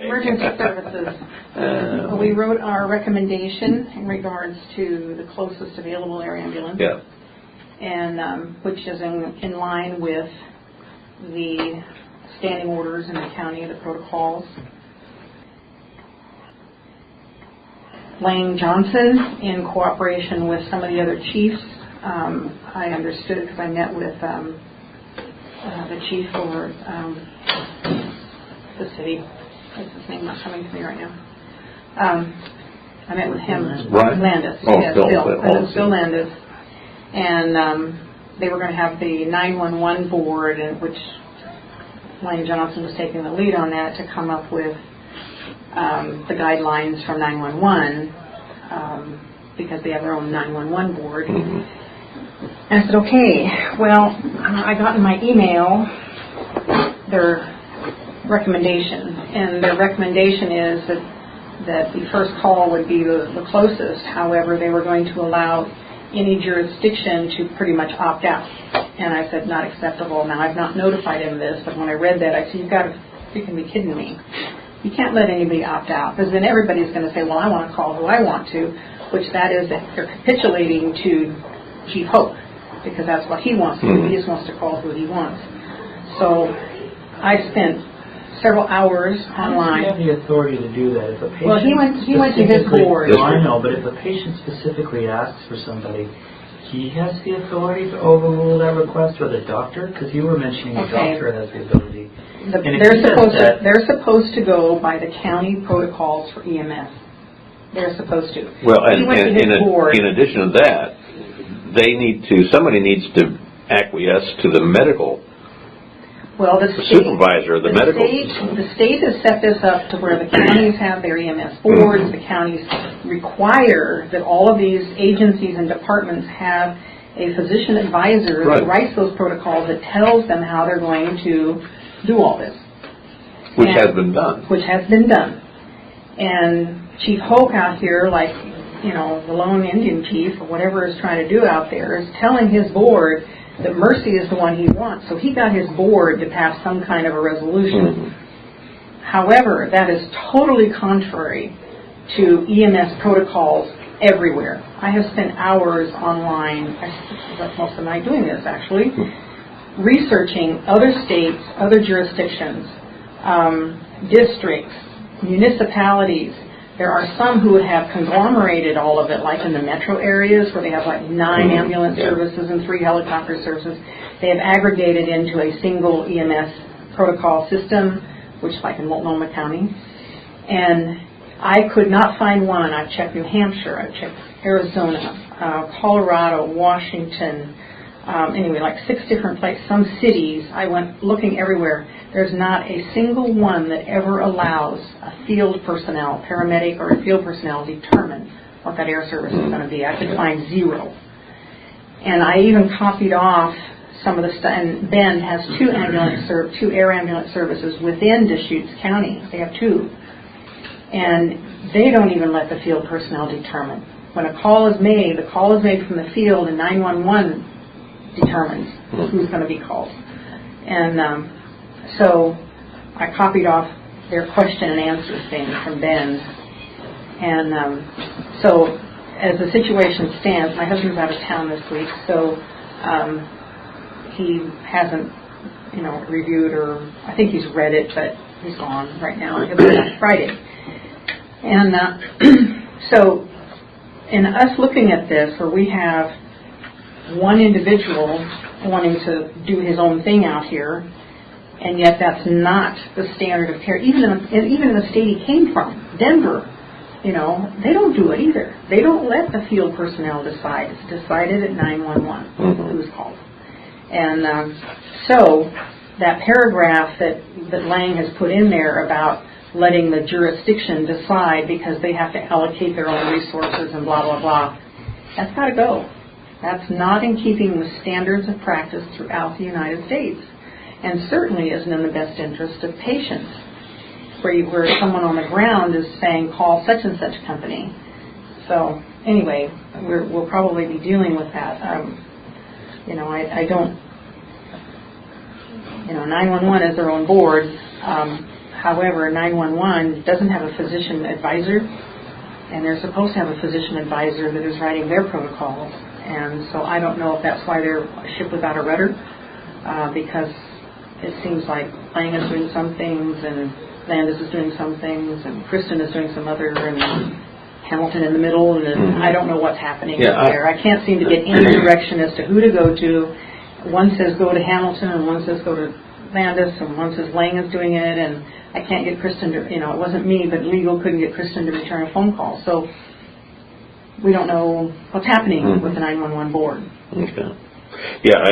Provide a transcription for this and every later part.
Emergency services. We wrote our recommendation in regards to the closest available air ambulance. Yeah. And which is in line with the standing orders in the county, the protocols. Lang Johnson, in cooperation with some of the other chiefs, I understood because I met with the chief over the city. What's his name? Not coming to me right now. I met with him. Right. Landis. Oh, yes, Bill Landis. And they were going to have the 911 board, which Lang Johnson was taking the lead on that, to come up with the guidelines from 911 because they have their own 911 board. And I said, okay, well, I got in my email their recommendation, and their recommendation is that the first call would be the closest. However, they were going to allow any jurisdiction to pretty much opt out. And I said, not acceptable. Now, I've not notified him of this, but when I read that, I said, you can be kidding me. You can't let anybody opt out, because then everybody's going to say, well, I want to call who I want to, which that is that they're capitulating to Chief Hoke, because that's what he wants to do. He just wants to call who he wants. So I spent several hours online. He has the authority to do that. If a patient well, he went to his board. No, I know, but if a patient specifically asks for somebody, he has the authority to overrule that request, or the doctor, because you were mentioning the doctor has the ability. They're supposed to go by the county protocols for EMS. They're supposed to. Well, and in addition to that, somebody needs to acquiesce to the medical. Well, the supervisor, the medical. The state has set this up to where the counties have their EMS boards. The counties require that all of these agencies and departments have a physician advisor that writes those protocols, that tells them how they're going to do all this. Which has been done. Which has been done. And Chief Hoke out here, like, the lone Indian chief or whatever is trying to do out there, is telling his board that mercy is the one he wants. So he got his board to pass some kind of a resolution. However, that is totally contrary to EMS protocols everywhere. I have spent hours online, I spent most of the night doing this actually, researching other states, other jurisdictions, districts, municipalities. There are some who have conglomerated all of it, like in the metro areas where they have like 9 ambulance services and 3 helicopter services. They have aggregated into a single EMS protocol system, which is like in Multnomah County. And I could not find one. I've checked New Hampshire, I've checked Arizona, Colorado, Washington, anyway, like 6 different places, some cities. I went looking everywhere. There's not a single one that ever allows a field personnel, paramedic or a field personnel, determine what that air service is going to be. I could find 0. And I even copied off some of the stuff. And Bend has 2 air ambulance services within Deschutes County. They have 2. And they don't even let the field personnel determine. When a call is made, the call is made from the field, and 911 determines who's going to be called. And so I copied off their question and answer thing from Bend. And so as the situation stands, my husband's out of town this week, so he hasn't, reviewed, or I think he's read it, but he's gone right now. He'll be back Friday. And so in us looking at this, where we have one individual wanting to do his own thing out here, and yet that's not the standard of care. Even in the state he came from, Denver, they don't do it either. They don't let the field personnel decide. It's decided at 911 who's called. And so that paragraph that Lang has put in there about letting the jurisdiction decide because they have to allocate their own resources and blah, blah, blah, that's got to go. That's not in keeping with standards of practice throughout the United States, and certainly isn't in the best interest of patients, where someone on the ground is saying, call such and such company. So anyway, we'll probably be dealing with that. I don't, 911 is their own board. However, 911 doesn't have a physician advisor, and they're supposed to have a physician advisor that is writing their protocols. And so I don't know if that's why they're a ship without a rudder, because it seems like Lang is doing some things, and Landis is doing some things, and Kristen is doing some other, and Hamilton in the middle, and I don't know what's happening there. I can't seem to get any direction as to who to go to. One says go to Hamilton, and one says go to Landis, and one says Lang is doing it, and I can't get Kristen to, it wasn't me, but legal couldn't get Kristen to return a phone call. So we don't know what's happening with the 911 board. Okay. Yeah,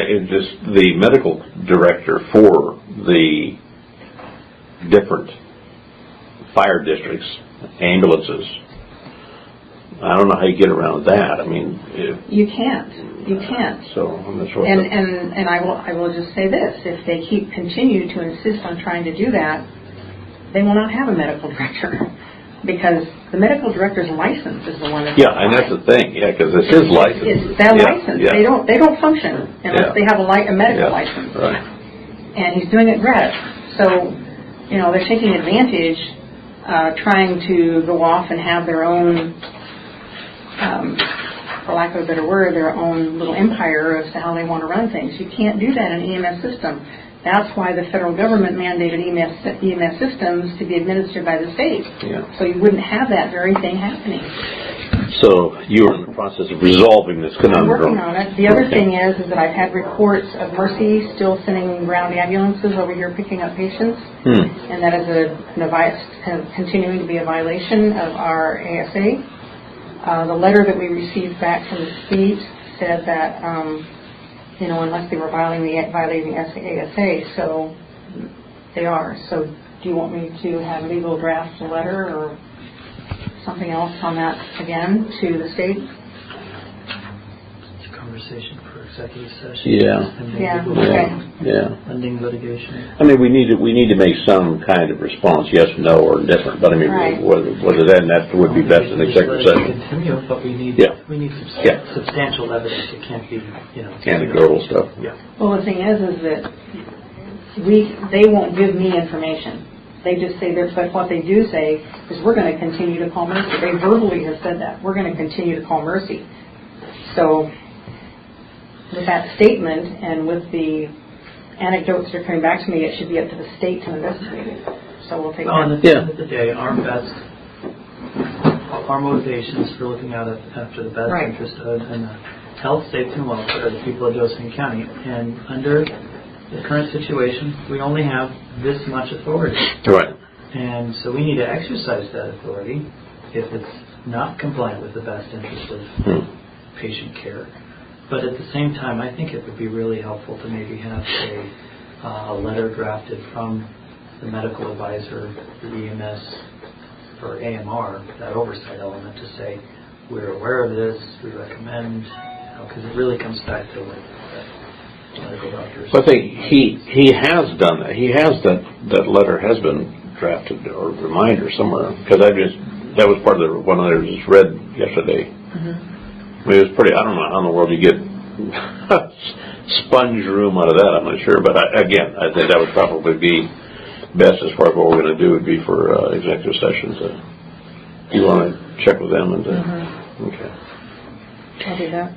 the medical director for the different fire districts, ambulances, I don't know how you get around that. I mean, you can't. So I'm not sure. And I will just say this: if they continue to insist on trying to do that, they will not have a medical director, because the medical director's license is the one that's and that's the thing. Yeah, because it's his license. It's their license. Yeah. They don't function unless they have a medical license. Right. And he's doing it red. So they're taking advantage, trying to go off and have their own, for lack of a better word, their own little empire as to how they want to run things. You can't do that in an EMS system. That's why the federal government mandated EMS systems to be administered by the state. Yeah. So you wouldn't have that very thing happening. So you are in the process of resolving this conundrum. I'm working on it. The other thing is that I've had reports of Mercy still sending ground ambulances over here picking up patients, and that is continuing to be a violation of our ASA. The letter that we received back from the state said that, unless they were violating ASA, so they are. So do you want me to have legal draft a letter or something else on that again to the state? It's a conversation for executive session. Pending litigation. I mean, we need to make some kind of response, yes, no, or different. But I mean, whether that would be best in executive session. Continue, but we need substantial evidence. It can't be anecdotal stuff. Yeah. Well, the thing is that they won't give me information. They just say but what they do say is we're going to continue to call Mercy. They verbally have said that. We're going to continue to call Mercy. So with that statement and with the anecdotes that are coming back to me, it should be up to the state to investigate it. So we'll take that. At the end of the day, our motivations for looking out after the best interest of and the health, safety, and welfare of the people of Josephine County. And under the current situation, we only have this much authority. Right. And so we need to exercise that authority if it's not compliant with the best interest of patient care. But at the same time, I think it would be really helpful to maybe have a letter drafted from the medical advisor, the EMS, or AMR, that oversight element, to say, we're aware of this, we recommend, because it really comes back to medical doctors. I think he has done that. He has that letter has been drafted, or reminder somewhere, because that was part of one I just read yesterday. I mean, it was pretty. I don't know how in the world you get sponge room out of that. I'm not sure, but I think that would probably be best as far as what we're going to do would be for executive sessions. You want to check with them and okay. I'll do that.